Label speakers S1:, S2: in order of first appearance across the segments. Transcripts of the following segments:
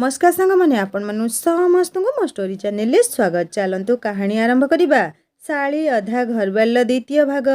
S1: नमस्कार सांग मैंने आपण मानु समस्त मो स्टोरी चैनल स्वागत। चलतु कहानी आरंभ करवा। शाली अधा घरवाल द्वितीय भाग।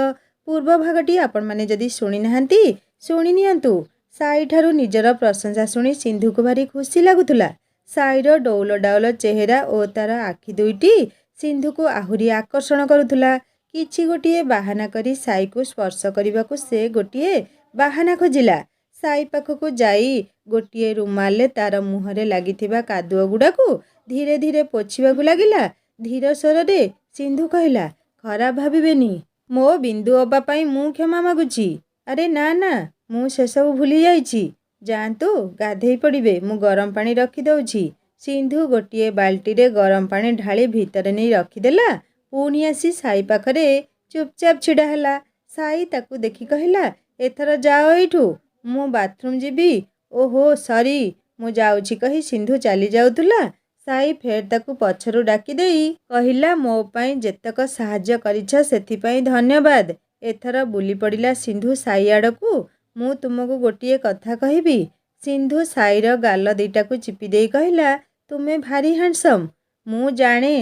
S1: पूर्व भागटी आपण मैंने जदि शुणी नाहंती शुणी नियंतु। साई ठारू निजर प्रशंसा शुणी सिंधु को भारी खुशी लगुला। साईर डौल डाउल चेहरा और तार आखि दुईटी सिंधु को आहुरी आकर्षण करुला। किछि गोटिए बाहाना करी साई को स्पर्श करने को से गोटिए बाहाना खोजिला। साई पाखक जाई गोटे रुमाले तार मुहरे लगी कादुआ गुड़ा को धीरे धीरे पोछा लगिला। धीर स्वर रे सिंधु कहला, खराब भाविबेनी, मो बिंदु अबा पाई मु क्षमा मागुची। अरे ना ना, मु से सब भूली जाइची। जातु गाधे पड़े, मु गरम पानी रखी दउची। सिंधु गोटे बाल्टी रे गरम पानी ढाली भितर नहीं रखीदेला। पुणी आसी साई पाखरे चुपचाप छिड़ा है। साई ताकू देखी कहला, एथर जाओ एठू, मु बाथरूम जीवी। ओहो सॉरी, मु जाउची कही सिंधु चली जाउतुला। साई फेर ताकू पछरू डाकी देई कहिला, मो पाई जेतक साहाଯ୍य करिछ सेथिपाई धन्यवाद। एथर बुली पड़िला सिंधु साई आड़कू। मु तुमको गोटिए कथा कहबी। सिंधु साईर गाल दीटा को चिपी देई कहला, तुमे भारी हैंडसम। मु जाने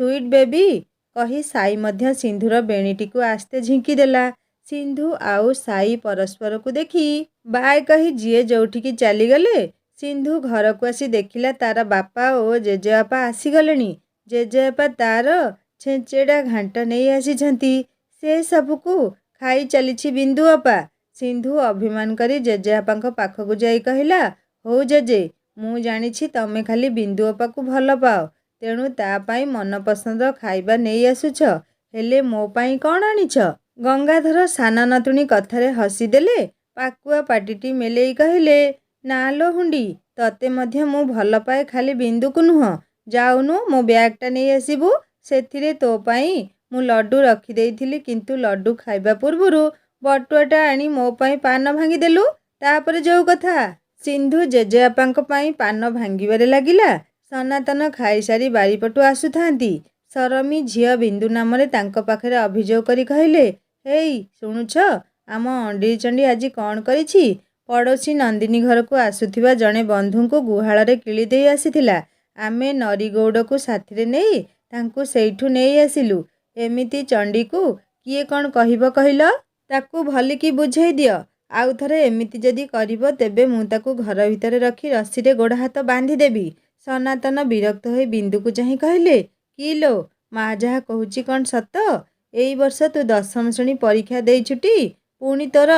S1: स्वीट बेबी कही साई मध्य सिंधुर बेणीटी को आस्ते झिंकी देला। सिंधु आउ साई परस्पर को देखी बाय कही जीए जोठिकी चलीगले। सिंधु घर को आसी देखिला तार बापा और जेजेबापा आसीगले। जेजेबापा तार छेंचेड़ा घांट नहीं आसीछंती। से सबको खाई चलीछि बिंदु अपा। सिंधु अभिमान करी जेजेबापा पाखक जाई कहला, हो जेजे, मु जानिछि तमे खाली बिंदु अपा को भल पाओ, तेणु ता पाई मन पसंद खाइबा नहीं आसुछ। हेले मो पाई कौन आनिछ? गंगाधर सान नतुणी कथारे हसीदेले। पाकुआ पाटिटी मेलेई कहले, ना लो हुंडी, तते मध्य मु भल पाए खाली बिंदु को नुह। जाउनु मो ब्यागटा नहीं आसीबु, सेथिरे तो पाई मु लड्डू रखी देइथिली, किंतु लड्डू खाइबा पूर्वरु बटुआटा आनी मो पाई पान भांगी देलु। तापरे जो कथा। सिंधु जेजेबापांक पाई पान भांगिबारे लागिला। सनातन खाई सारी बारीपटु आसुथांती। सरमी झियो बिंदु नामरे तांक पाखरे अभियोग करी कहले, हेई शुणुछ, आम अंडी चंडी आज कौन करिछि? पड़ोशी नंदिनी घर को आसुथिबा जणे बंधु को गुहाल रे किली देई आसीथिला। आमे नरीगौड़ को साथी नहीं तांकु सेठू नहीं आसिलु। एमिति चंडी को किए कौन कहिबो कहिलो? ताकू भलिकी बुझाई दियो। आउ थरे एमिति जदि करिबो तेबे मु ताकू घर भितर रखी रस्सी रे गोड़ हाथ बांधी देबी। सनातन विरक्त होई बिंदु को चाही कहले, कि लो माँ जहा कहूची कौन सत? एई वर्ष तू 10म श्रेणी परीक्षा दे छुटी, पुणी तोर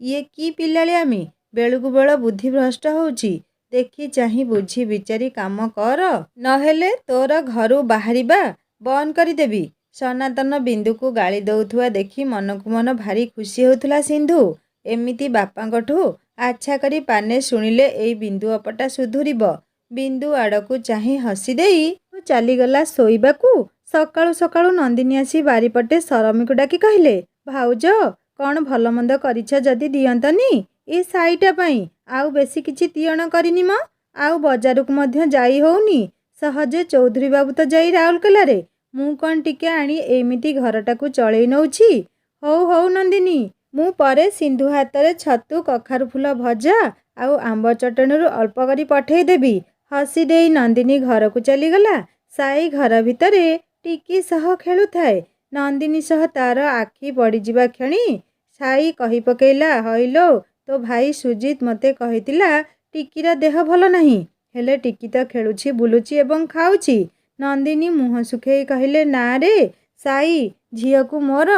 S1: ये की पिलालियामी, बेलुकु बेल बुद्धि भ्रष्ट होउची। देखी चाही बुझी विचारी काम कर, नहेले तोर घरू बाहरिबा बंद करिदेबी। सनातन बिंदु को गाली दउथुआ देखी मन को मन भारी खुशी होउथुला सिंधु। एमिति बापांकठू आच्छा करी पाने शुणिले एई बिंदु अपटा सुधुरिब। बिंदु आड़कू चाही हसी देई चलीगला शोइबाकू। सकाळू सकाळू नंदिनी आसी बारीपटे सरमी को डाकी कहले, भाउज कौन भल मंद करिछ जदि दियंतनी? ए साईटा पाई आउ बेसी किछि तियण करिनी म। आउ बजार को मध्य जाई होउनी। सहजे चौधरी बाबू तो जाई राउरकेला रे। मु कौन टिके आनी एमिति घरटा को चळेई नउछि। हौ हौ नंदिनी, मु परे सिंधु हातरे छतु कखारु फूल भजा आउ आंब चटणीरू अल्प करी पठेई देबी। हसी देई नंदिनी घर को चलीगला। साई घर भितरे टिकी सह खेलुथाए। नंदिनी सह तार आखि पड़ीजिबा क्षणी साई कही पकेला, हईलो तो भाई सुजीत मते कहितिला टिकीर देह भल नहीं, हेले टिकी तो खेलुछि बुलुछि एवं खाउछि। नंदिनी मुह सुखेई कहले, ना रे साई, झियो को मोर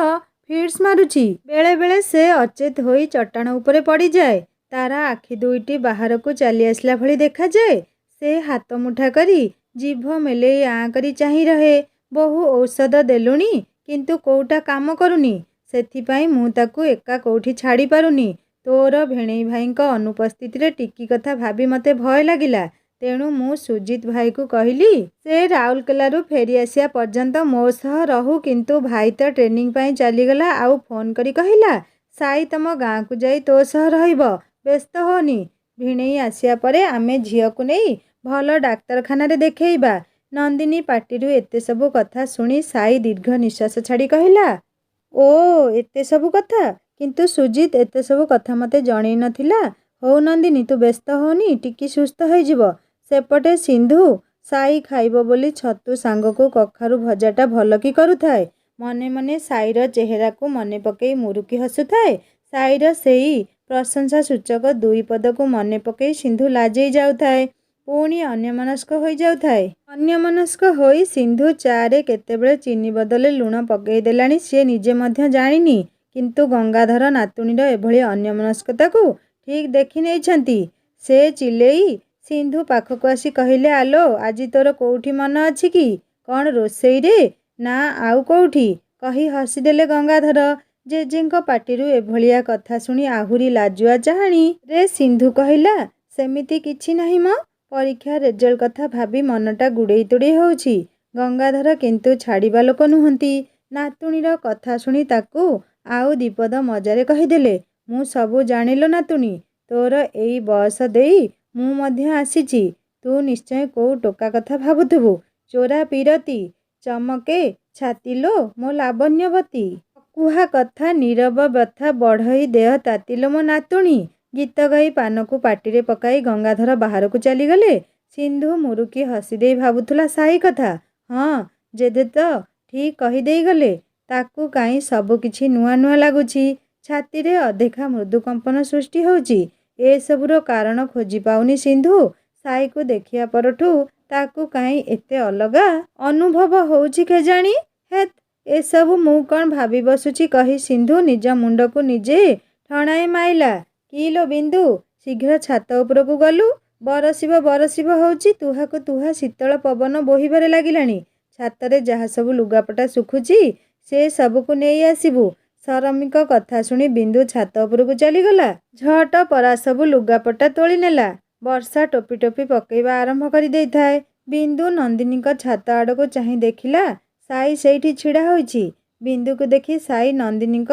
S1: फिट्स मारुछि। बेले बेले से अचेत होई चट्टाण उपरे पड़ी जाए। तारा आखि दुईटी बाहर को चली आसला भली देखा जाए। से हाथ मुठा करी जीभ मेले आँ करी चाही रहे। बहु औषध देलुणी, किंतु कोउटा काम करुनी। सेथिपाई मु ताकू एका कोउठी छाड़ी पारुनी। तोर भेणेई भाईंक अनुपस्थिति रे टिकी कथा भाबी मते भय लागिला। तेणु मु सुजीत भाई को कहली, से राउरकेलारू फेरी आसिया पर्यंत मो सह रहू, किंतु भाई तो ट्रेनिंग पाई चलीगला। आउ फोन करी कहला, साई तम गाँ को जाई तो सह रहिबो, व्यस्त होनी। भिणेई आसिया परे आमे झियो को नहीं भल डाक्तरखाना रे देखेइबा। नंदिनी पाटिरू एते सबु कथा शुणी साई दीर्घ निश्वास छाड़ी कहला, ओ एते सबु कथा, किंतु सुजीत एते सबु कथा मते जणै नथिला। हो नंदिनी, तू व्यस्त होनी, टिकी सुस्थ होइजिबो। ସେପଟେ ସିନ୍ଧୁ ସାଇ ଖାଇବ ବୋଲି ଛତୁ ସାଙ୍ଗକୁ କଖାରୁ ଭଜାଟା ଭଲ କି କରୁଥାଏ। ମନେ ମନେ ସାଇର ଚେହେରାକୁ ମନେ ପକେଇ ମୁରୁକି ହସୁଥାଏ। ସାଇର ସେଇ ପ୍ରଶଂସା ସୂଚକ ଦୁଇ ପଦକୁ ମନେ ପକେଇ ସିନ୍ଧୁ ଲାଜେଇ ଯାଉଥାଏ। ପୁଣି ଅନ୍ୟମନସ୍କ ହୋଇଯାଉଥାଏ। ଅନ୍ୟମନସ୍କ ହୋଇ ସିନ୍ଧୁ ଚାରେ କେତେବେଳେ ଚିନି ବଦଳରେ ଲୁଣ ପକେଇ ଦେଲାଣି ସିଏ ନିଜେ ମଧ୍ୟ ଜାଣିନି। କିନ୍ତୁ ଗଙ୍ଗାଧର ନାତୁଣୀର ଏଭଳି ଅନ୍ୟମନସ୍କତାକୁ ଠିକ୍ ଦେଖି ନେଇଛନ୍ତି। ସେ ଚିଲେଇ ସିନ୍ଧୁ ପାଖକୁ ଆସି କହିଲେ, ଆଲୋ, ଆଜି ତୋର କୋଉଠି ମନ ଅଛି କି? କ'ଣ ରୋଷେଇରେ ନା ଆଉ କୋଉଠି? କହି ହସିଦେଲେ ଗଙ୍ଗାଧର। ଜେଜେଙ୍କ ପାଟିରୁ ଏଭଳିଆ କଥା ଶୁଣି ଆହୁରି ଲାଜୁଆ ଚାହାଣି ରେ ସିନ୍ଧୁ କହିଲା, ସେମିତି କିଛି ନାହିଁ ମ, ପରୀକ୍ଷା ରେଜଲ୍ଟ କଥା ଭାବି ମନଟା ଗୁଡ଼େଇ ତୁଡ଼େଇ ହେଉଛି। ଗଙ୍ଗାଧର କିନ୍ତୁ ଛାଡ଼ିବା ଲୋକ ନୁହନ୍ତି। ନାତୁଣୀର କଥା ଶୁଣି ତାକୁ ଆଉ ଦିପଦ ମଜାରେ କହିଦେଲେ, ମୁଁ ସବୁ ଜାଣିଲୋ ନାତୁଣୀ, ତୋର ଏଇ ବୟସ ଦେଇ ମୁଁ ମଧ୍ୟ ଆସିଛି। ତୁ ନିଶ୍ଚୟ କୋଉ ଟୋକା କଥା ଭାବୁଥିବୁ। ଚୋରା ପିରତି ଚମକେ ଛାତିଲୋ ମୋ ଲାବଣ୍ୟବତୀ। ଅକୁହା କଥା ନୀରବ ବ୍ୟଥା ବଢ଼ଇ ଦେହ ତାତିଲୋ ମୋ ନାତୁଣୀ। ଗୀତ ଗାଇ ପାନକୁ ପାଟିରେ ପକାଇ ଗଙ୍ଗାଧର ବାହାରକୁ ଚାଲିଗଲେ। ସିନ୍ଧୁ ମୁରୁକି ହସିଦେଇ ଭାବୁଥିଲା ସାଇ କଥା। ହଁ, ଜେଜେ ତ ଠିକ୍ କହିଦେଇ ଗଲେ। ତାକୁ କାହିଁ ସବୁ କିଛି ନୂଆ ନୂଆ ଲାଗୁଛି। ଛାତିରେ ଅଦେଖା ମୃଦୁ କମ୍ପନ ସୃଷ୍ଟି ହେଉଛି। ଏସବୁର କାରଣ ଖୋଜି ପାଉନି ସିନ୍ଧୁ। ସାଇକୁ ଦେଖିବା ପରଠୁ ତାକୁ କାହିଁ ଏତେ ଅଲଗା ଅନୁଭବ ହେଉଛି କେଜାଣି। ହେତ୍, ଏସବୁ ମୁଁ କ'ଣ ଭାବି ବସୁଛି କହି ସିନ୍ଧୁ ନିଜ ମୁଣ୍ଡକୁ ନିଜେ ଠଣାଏ ମାଇଲା। କିଲୋ ବିନ୍ଦୁ, ଶୀଘ୍ର ଛାତ ଉପରକୁ ଗଲୁ। ବରଷିବ ବରଷିବ ହେଉଛି, ତୁହାକୁ ତୁହା ଶୀତଳ ପବନ ବୋହିବାରେ ଲାଗିଲାଣି। ଛାତରେ ଯାହା ସବୁ ଲୁଗାପଟା ଶୁଖୁଛି ସେ ସବୁକୁ ନେଇ ଆସିବୁ। ସରମିକ କଥା ଶୁଣି ବିନ୍ଦୁ ଛାତ ଉପରକୁ ଚାଲିଗଲା। ଝଟ ପରା ସବୁ ଲୁଗାପଟା ତୋଳି ନେଲା। ବର୍ଷା ଟୋପି ଟୋପି ପକେଇବା ଆରମ୍ଭ କରି ଦେଇଥାଏ। ବିନ୍ଦୁ ନନ୍ଦିନୀଙ୍କ ଛାତ ଆଡ଼କୁ ଚାହିଁ ଦେଖିଲା, ସାଇ ସେଇଠି ଛିଡ଼ା ହୋଇଛି। ବିନ୍ଦୁକୁ ଦେଖି ସାଇ ନନ୍ଦିନୀଙ୍କ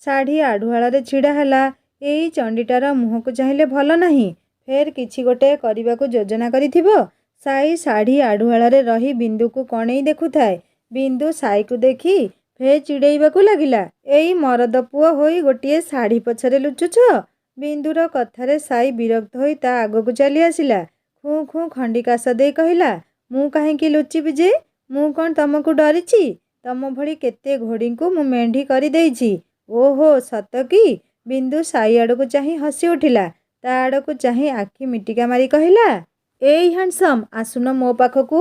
S1: ଶାଢ଼ୀ ଆଢ଼ୁଆଳରେ ଛିଡ଼ା ହେଲା। ଏଇ ଚଣ୍ଡୀଟାର ମୁହଁକୁ ଚାହିଁଲେ ଭଲ ନାହିଁ। ଫେର୍ କିଛି ଗୋଟାଏ କରିବାକୁ ଯୋଜନା କରିଥିବ। ସାଇ ଶାଢ଼ୀ ଆଢ଼ୁଆଳରେ ରହି ବିନ୍ଦୁକୁ କଣେଇ ଦେଖୁଥାଏ। ବିନ୍ଦୁ ସାଇକୁ ଦେଖି ଫେର୍ ଚିଡ଼େଇବାକୁ ଲାଗିଲା। ଏଇ ମରଦ ପୁଅ ହୋଇ ଗୋଟିଏ ଶାଢ଼ୀ ପଛରେ ଲୁଚୁଛ। ବିନ୍ଦୁର କଥାରେ ସାଇ ବିରକ୍ତ ହୋଇ ତା ଆଗକୁ ଚାଲି ଆସିଲା। ଖୁଁ ଖୁଁ ଖଣ୍ଡି କାଶ ଦେଇ କହିଲା, ମୁଁ କାହିଁକି ଲୁଚିବି ଯେ? ମୁଁ କ'ଣ ତମକୁ ଡରିଛି? ତମ ଭଳି କେତେ ଘୋଡ଼ିଙ୍କୁ ମୁଁ ମେଣ୍ଢି କରିଦେଇଛି। ଓହୋ, ସତ କି? ବିନ୍ଦୁ ସାଇ ଆଡ଼କୁ ଚାହିଁ ହସି ଉଠିଲା। ତା ଆଡ଼କୁ ଚାହିଁ ଆଖି ମିଟିକା ମାରି କହିଲା, ଏଇ ହ୍ୟାଣ୍ଡସମ୍, ଆସୁନ ମୋ ପାଖକୁ।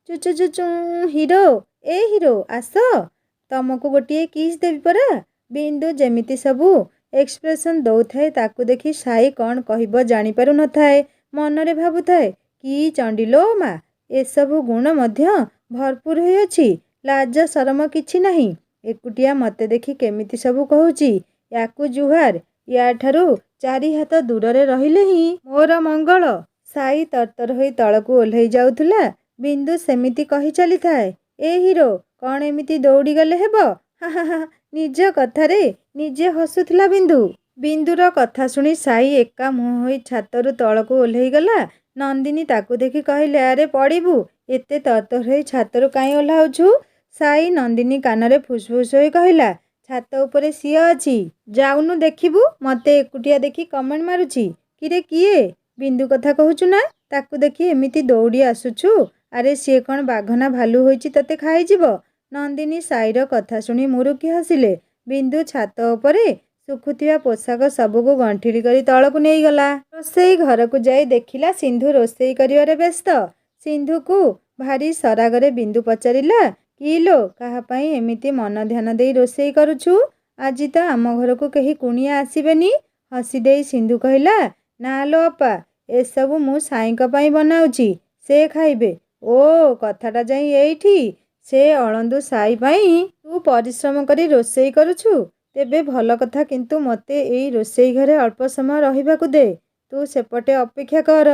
S1: ଚୁଚୁଚୁଚୁ ହିରୋ, ଏ ହିରୋ ଆସ, ତମକୁ ଗୋଟିଏ କିସ୍ ଦେବି ପରା। ବିନ୍ଦୁ ଯେମିତି ସବୁ ଏକ୍ସପ୍ରେସନ୍ ଦଉଥାଏ ତାକୁ ଦେଖି ସାଇ କ'ଣ କହିବ ଜାଣିପାରୁ ନଥାଏ। ମନରେ ଭାବୁଥାଏ, କି ଚଣ୍ଡୀଲୋ ମା, ଏସବୁ ଗୁଣ ମଧ୍ୟ ଭରପୁର ହୋଇଅଛି। ଲାଜ ସରମ କିଛି ନାହିଁ। ଏକୁଟିଆ ମତେ ଦେଖି କେମିତି ସବୁ କହୁଛି। ୟାକୁ ଜୁହାର, ୟାଠାରୁ 4 ହାତ ଦୂରରେ ରହିଲେ ହିଁ ମୋର ମଙ୍ଗଳ। ସାଇ ତରତର ହୋଇ ତଳକୁ ଓହ୍ଲେଇ ଯାଉଥିଲା। ବିନ୍ଦୁ ସେମିତି କହି ଚାଲିଥାଏ, ଏ ହିରୋ, କ'ଣ ଏମିତି ଦୌଡ଼ିଗଲେ ହେବ? ହା ହା ହା। ନିଜ କଥାରେ ନିଜେ ହସୁଥିଲା ବିନ୍ଦୁ। ବିନ୍ଦୁର କଥା ଶୁଣି ସାଇ ଏକା ମୁହଁ ହୋଇ ଛାତରୁ ତଳକୁ ଓହ୍ଲେଇ ଗଲା। ନନ୍ଦିନୀ ତାକୁ ଦେଖି କହିଲେ, ଆରେ ପଡ଼ିବୁ, ଏତେ ତରତର ହୋଇ ଛାତରୁ କାହିଁ ଓହ୍ଲାଉଛୁ? ସାଇ ନନ୍ଦିନୀ କାନରେ ଫୁସ୍ଫୁସ୍ ହୋଇ କହିଲା, ଛାତ ଉପରେ ସିଏ ଅଛି, ଯାଉନୁ ଦେଖିବୁ। ମତେ ଏକୁଟିଆ ଦେଖି କମେଣ୍ଟ ମାରୁଛି। କିରେ କିଏ? ବିନ୍ଦୁ କଥା କହୁଛୁ ନା? ତାକୁ ଦେଖି ଏମିତି ଦୌଡ଼ି ଆସୁଛୁ? ଆରେ ସିଏ କ'ଣ ବାଘ ନା ଭାଲୁ ହୋଇଛି ତତେ ଖାଇଯିବ? ନନ୍ଦିନୀ ସାଇର କଥା ଶୁଣି ମୁରୁକି ହସିଲେ। ବିନ୍ଦୁ ଛାତ ଉପରେ ଶୁଖୁଥିବା ପୋଷାକ ସବୁକୁ ଗଣ୍ଠିଲି କରି ତଳକୁ ନେଇଗଲା। ରୋଷେଇ ଘରକୁ ଯାଇ ଦେଖିଲା ସିନ୍ଧୁ ରୋଷେଇ କରିବାରେ ବ୍ୟସ୍ତ। ସିନ୍ଧୁକୁ ଭାରି ସରାଗରେ ବିନ୍ଦୁ ପଚାରିଲା, କିଲୋ, କାହା ପାଇଁ ଏମିତି ମନ ଧ୍ୟାନ ଦେଇ ରୋଷେଇ କରୁଛୁ? ଆଜି ତ ଆମ ଘରକୁ କେହି କୁଣିଆ ଆସିବେନି। ହସି ଦେଇ ସିନ୍ଧୁ କହିଲା, ନା ଲୋ ଅପା, ଏସବୁ ମୁଁ ସାଇଙ୍କ ପାଇଁ ବନାଉଛି, ସେ ଖାଇବେ। ଓ, କଥାଟା ଯାଇ ଏଇଠି। ସେ ଅଳନ୍ଦୁ ସାଇ ପାଇଁ ତୁ ପରିଶ୍ରମ କରି ରୋଷେଇ କରୁଛୁ? ତେବେ ଭଲ କଥା, କିନ୍ତୁ ମୋତେ ଏଇ ରୋଷେଇ ଘରେ ଅଳ୍ପ ସମୟ ରହିବାକୁ ଦେ। ତୁ ସେପଟେ ଅପେକ୍ଷା କର।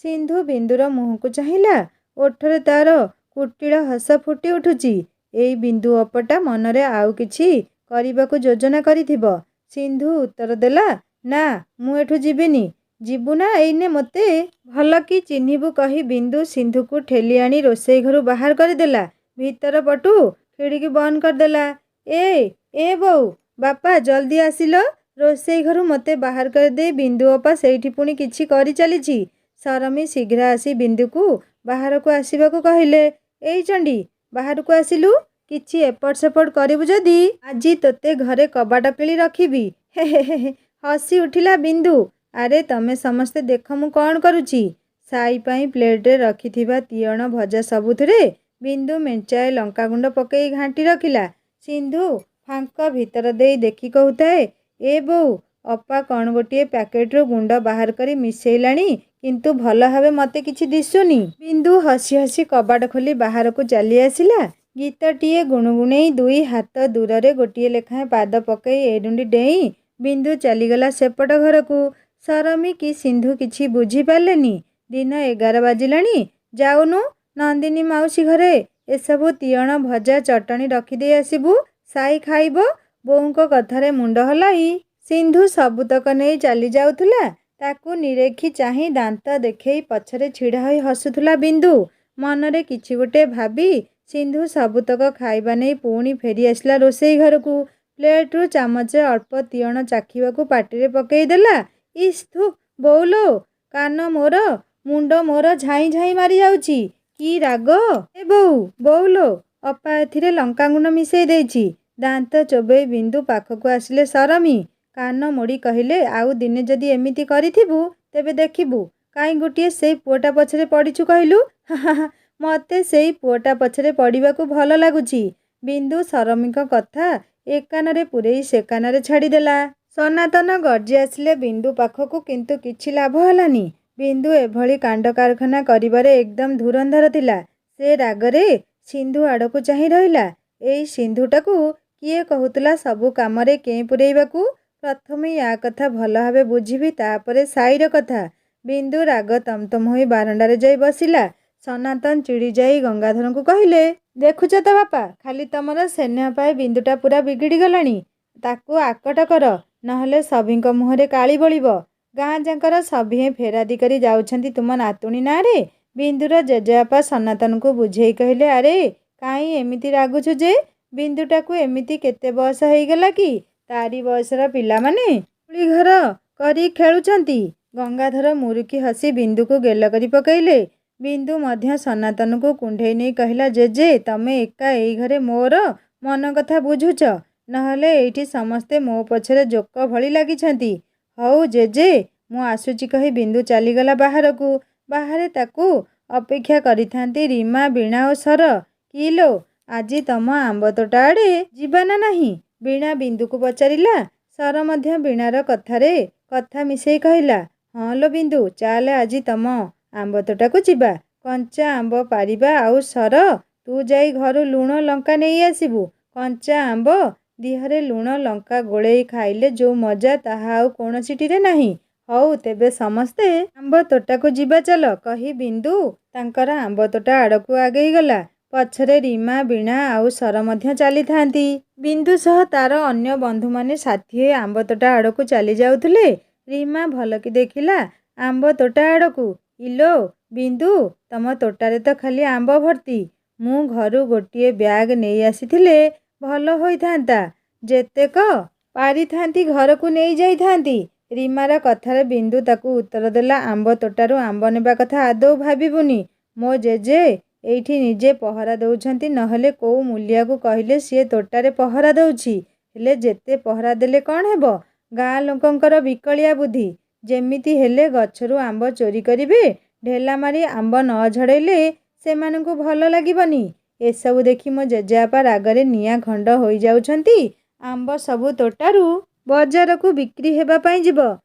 S1: ସିନ୍ଧୁ ବିନ୍ଦୁର ମୁହଁକୁ ଚାହିଁଲା। ଓଠରେ ତାର କୁଟିଳ ହସ ଫୁଟି ଉଠୁଛି। ଏଇ ବିନ୍ଦୁ ଅପଟା ମନରେ ଆଉ କିଛି କରିବାକୁ ଯୋଜନା କରିଥିବ। ସିନ୍ଧୁ ଉତ୍ତର ଦେଲା, ନା, ମୁଁ ଏଠୁ ଯିବିନି। ଯିବୁ ନା ଏଇନେ ମୋତେ ଭଲ କି ଚିହ୍ନିବୁ କହି ବିନ୍ଦୁ ସିନ୍ଧୁକୁ ଠେଲି ଆଣି ରୋଷେଇ ଘରୁ ବାହାର କରିଦେଲା। ଭିତର ପଟୁ ଖିଡ଼ିକି ବନ୍ଦ କରିଦେଲା। ଏ ବୋଉ, ବାପା, ଜଲ୍ଦି ଆସିଲ। ରୋଷେଇ ଘରୁ ମୋତେ ବାହାର କରିଦେଇ ବିନ୍ଦୁ ଅପା ସେଇଠି ପୁଣି କିଛି କରି ଚାଲିଛି। ସରମୀ ଶୀଘ୍ର ଆସି ବିନ୍ଦୁକୁ ବାହାରକୁ ଆସିବାକୁ କହିଲେ। ଏଇ ଚଣ୍ଡୀ, ବାହାରକୁ ଆସିଲୁ। କିଛି ଏପଟ ସେପଟ କରିବୁ ଯଦି ଆଜି ତୋତେ ଘରେ କବାଟ କିଳି ରଖିବି। ହେ ହେ ହେ ହେ। ହସି ଉଠିଲା ବିନ୍ଦୁ। ଆରେ ତମେ ସମସ୍ତେ ଦେଖ ମୁଁ କ'ଣ କରୁଛି। ସାଇ ପାଇଁ ପ୍ଲେଟରେ ରଖିଥିବା ତିଅଣ ଭଜା ସବୁଥିରେ ବିନ୍ଦୁ ମେଞ୍ଚାଏ ଲଙ୍କାଗୁଣ୍ଡ ପକେଇ ଘାଣ୍ଟି ରଖିଲା। ସିନ୍ଧୁ ଫାଙ୍କ ଭିତର ଦେଇ ଦେଖି କହୁଥାଏ, ଏ ବୋଉ, ଅପା କ'ଣ ଗୋଟିଏ ପ୍ୟାକେଟରୁ ଗୁଣ୍ଡ ବାହାର କରି ମିଶେଇଲାଣି, କିନ୍ତୁ ଭଲ ଭାବେ ମୋତେ କିଛି ଦିଶୁନି। ବିନ୍ଦୁ ହସି ହସି କବାଟ ଖୋଲି ବାହାରକୁ ଚାଲି ଆସିଲା। ଗୀତଟିଏ ଗୁଣୁଗୁଣେଇ 2 ହାତ ଦୂରରେ ଗୋଟିଏ ଲେଖାଏଁ ପାଦ ପକେଇ ଏରୁଣ୍ଡି ଡେଇଁ ବିନ୍ଦୁ ଚାଲିଗଲା ସେପଟ ଘରକୁ। ସରମୀ କି ସିନ୍ଧୁ କିଛି ବୁଝିପାରିଲେନି। ଦିନ 11 ବାଜିଲାଣି। ଯାଉନୁ ନନ୍ଦିନୀ ମାଉସୀ ଘରେ ଏସବୁ ତିଅଣ ଭଜା ଚଟଣି ରଖିଦେଇ ଆସିବୁ, ସାଇ ଖାଇବ। ବୋଉଙ୍କ କଥାରେ ମୁଣ୍ଡ ହଲାଇ ସିନ୍ଧୁ ସବୁତକ ନେଇ ଚାଲି ଯାଉଥିଲା। ତାକୁ ନିରେଖି ଚାହିଁ ଦାନ୍ତ ଦେଖେଇ ପଛରେ ଛିଡ଼ା ହୋଇ ହସୁଥିଲା ବିନ୍ଦୁ। ମନରେ କିଛି ଗୋଟେ ଭାବି ସିନ୍ଧୁ ସବୁତକ ଖାଇବା ନେଇ ପୁଣି ଫେରି ଆସିଲା ରୋଷେଇ ଘରକୁ। ପ୍ଲେଟରୁ ଚାମଚେ ଅଳ୍ପ ତିଅଣ ଚାଖିବାକୁ ପାଟିରେ ପକେଇ ଦେଲା। ଇସ୍ ଥୁ, ବୋଉଲୋ, କାନ ମୋର, ମୁଣ୍ଡ ମୋର ଝାଇଁ ଝାଇଁ ମାରି ଯାଉଛି। କି ରାଗ! ଏ ବୋଉ, ବୋଉଲୋ, ଅପା ଏଥିରେ ଲଙ୍କାଗୁଣ୍ଡ ମିଶେଇ ଦେଇଛି। ଦାନ୍ତ ଚୋବେଇ ବିନ୍ଦୁ ପାଖକୁ ଆସିଲେ ସରମୀ। କାନ ମୋଡ଼ି କହିଲେ, ଆଉ ଦିନେ ଯଦି ଏମିତି କରିଥିବୁ ତେବେ ଦେଖିବୁ କାହିଁ ଗୋଟିଏ ସେଇ ପୁଅଟା ପଛରେ ପଡ଼ିଛୁ କହିଲୁ। ହା ହା ହା। ମୋତେ ସେଇ ପୁଅଟା ପଛରେ ପଡ଼ିବାକୁ ଭଲ ଲାଗୁଛି। ବିନ୍ଦୁ ସରମୀଙ୍କ କଥା ଏ କାନରେ ପୂରେଇ ସେ କାନରେ ଛାଡ଼ିଦେଲା। ସନାତନ ଗର୍ଜି ଆସିଲେ ବିନ୍ଦୁ ପାଖକୁ, କିନ୍ତୁ କିଛି ଲାଭ ହେଲାନି। ବିନ୍ଦୁ ଏଭଳି କାଣ୍ଡ କାରଖାନା କରିବାରେ ଏକଦମ ଧୁରନ୍ଧର ଥିଲା। ସେ ରାଗରେ ସିନ୍ଧୁ ଆଡ଼କୁ ଚାହିଁ ରହିଲା। ଏଇ ସିନ୍ଧୁଟାକୁ କିଏ କହୁଥିଲା ସବୁ କାମରେ କେଁ ପୂରେଇବାକୁ। ପ୍ରଥମେ ୟା କଥା ଭଲ ଭାବେ ବୁଝିବି, ତାପରେ ସାଇର କଥା। ବିନ୍ଦୁ ରାଗ ତମତମ ହୋଇ ବାରଣ୍ଡାରେ ଯାଇ ବସିଲା। ସନାତନ ଚିଡ଼ି ଯାଇ ଗଙ୍ଗାଧରଙ୍କୁ କହିଲେ, ଦେଖୁଛ ତ ବାପା, ଖାଲି ତମର ସ୍ନେହ ପାଇ ବିନ୍ଦୁଟା ପୁରା ବିଗିଡ଼ି ଗଲାଣି। ତାକୁ ଆକଟ କର, ନହେଲେ ସଭିଙ୍କ ମୁହଁରେ କାଳି ବୋଳିବ। ଗାଁ ଯାକର ସଭିଏଁ ଫେରାଦି କରି ଯାଉଛନ୍ତି ତୁମ ନାତୁଣୀ ନାଁରେ। ବିନ୍ଦୁର ଜେଜେବାପା ସନାତନକୁ ବୁଝେଇ କହିଲେ, ଆରେ କାହିଁ ଏମିତି ରାଗୁଛୁ ଯେ? ବିନ୍ଦୁଟାକୁ ଏମିତି କେତେ ବୟସ ହେଇଗଲା କି? ତାରି ବୟସର ପିଲାମାନେ କୁଳି ଘର କରି ଖେଳୁଛନ୍ତି। ଗଙ୍ଗାଧର ମୁରୁକି ହସି ବିନ୍ଦୁକୁ ଗେଲ କରି ପକେଇଲେ। ବିନ୍ଦୁ ମଧ୍ୟ ସନାତନକୁ କୁଣ୍ଢେଇ ନେଇ କହିଲା, ଜେଜେ, ତମେ ଏକା ଏଇ ଘରେ ମୋର ମନ କଥା ବୁଝୁଛ, ନହେଲେ ଏଇଠି ସମସ୍ତେ ମୋ ପଛରେ ଜୋକ ଭଳି ଲାଗିଛନ୍ତି। ହଉ ଜେଜେ, ମୁଁ ଆସୁଛି କହି ବିନ୍ଦୁ ଚାଲିଗଲା ବାହାରକୁ। ବାହାରେ ତାକୁ ଅପେକ୍ଷା କରିଥାନ୍ତି ରୀମା, ବୀଣା ଓ ସର। କି ଲୋ, ଆଜି ତମ ଆମ୍ବ ତୋଟା ଆଡ଼େ ଯିବା ନା ନାହିଁ? ବୀଣା ବିନ୍ଦୁକୁ ପଚାରିଲା। ସର ମଧ୍ୟ ବୀଣାର କଥାରେ କଥା ମିଶେଇ କହିଲା, ହଁ ଲୋ ବିନ୍ଦୁ, ଚାଲେ ଆଜି ତମ ଆମ୍ବ ତୋଟାକୁ ଯିବା। କଞ୍ଚା ଆମ୍ବ ପାରିବା। ଆଉ ସର, ତୁ ଯାଇ ଘରୁ ଲୁଣ ଲଙ୍କା ନେଇ ଆସିବୁ। କଞ୍ଚା ଆମ୍ବ ଦିହରେ ଲୁଣ ଲଙ୍କା ଗୋଳେଇ ଖାଇଲେ ଯୋଉ ମଜା, ତାହା ଆଉ କୌଣସିଟିରେ ନାହିଁ। ହଉ ତେବେ ସମସ୍ତେ ଆମ୍ବ ତୋଟାକୁ ଯିବା ଚାଲ, କହି ବିନ୍ଦୁ ତାଙ୍କର ଆମ୍ବ ତୋଟା ଆଡ଼କୁ ଆଗେଇ ଗଲା। ପଛରେ ରୀମା, ବୀଣା ଆଉ ସର ମଧ୍ୟ ଚାଲିଥାନ୍ତି। ବିନ୍ଦୁ ସହ ତାର ଅନ୍ୟ ବନ୍ଧୁମାନେ ସାଥୀ ହୋଇ ଆମ୍ବ ତୋଟା ଆଡ଼କୁ ଚାଲି ଯାଉଥିଲେ। ରୀମା ଭଲକି ଦେଖିଲା ଆମ୍ବ ତୋଟା ଆଡ଼କୁ। ଇଲୋ ବିନ୍ଦୁ, ତମ ତୋଟାରେ ତ ଖାଲି ଆମ୍ବ ଭର୍ତ୍ତି। ମୁଁ ଘରୁ ଗୋଟିଏ ବ୍ୟାଗ ନେଇ ଆସିଥିଲେ ଭଲ ହୋଇଥାନ୍ତା। ଯେତେକ ପାରିଥାନ୍ତି ଘରକୁ ନେଇ ଯାଇଥାନ୍ତି। ରୀମାର କଥାରେ ବିନ୍ଦୁ ତାକୁ ଉତ୍ତର ଦେଲା, ଆମ୍ବ ତୋଟାରୁ ଆମ୍ବ ନେବା କଥା ଆଦୌ ଭାବିବୁନି। ମୋ ଜେଜେ ଏଇଠି ନିଜେ ପହରା ଦଉଛନ୍ତି, ନହେଲେ କୋଉ ମୂଲିଆକୁ କହିଲେ ସିଏ ତୋଟାରେ ପହରା ଦଉଛି। ହେଲେ ଯେତେ ପହରା ଦେଲେ କ'ଣ ହେବ? ଗାଁ ଲୋକଙ୍କର ବିକଳିଆ ବୁଦ୍ଧି। ଯେମିତି ହେଲେ ଗଛରୁ ଆମ୍ବ ଚୋରି କରିବେ। ଢେଲା ମାରି ଆମ୍ବ ନ ଝଡ଼େଇଲେ ସେମାନଙ୍କୁ ଭଲ ଲାଗିବନି। ଏସବୁ ଦେଖି ମୋ ଜେଜେବାପା ରାଗରେ ନିଆଁ ଖଣ୍ଡ ହୋଇଯାଉଛନ୍ତି। ଆମ୍ବ ସବୁ ତୋଟାରୁ ବଜାରକୁ ବିକ୍ରି ହେବା ପାଇଁ ଯିବ।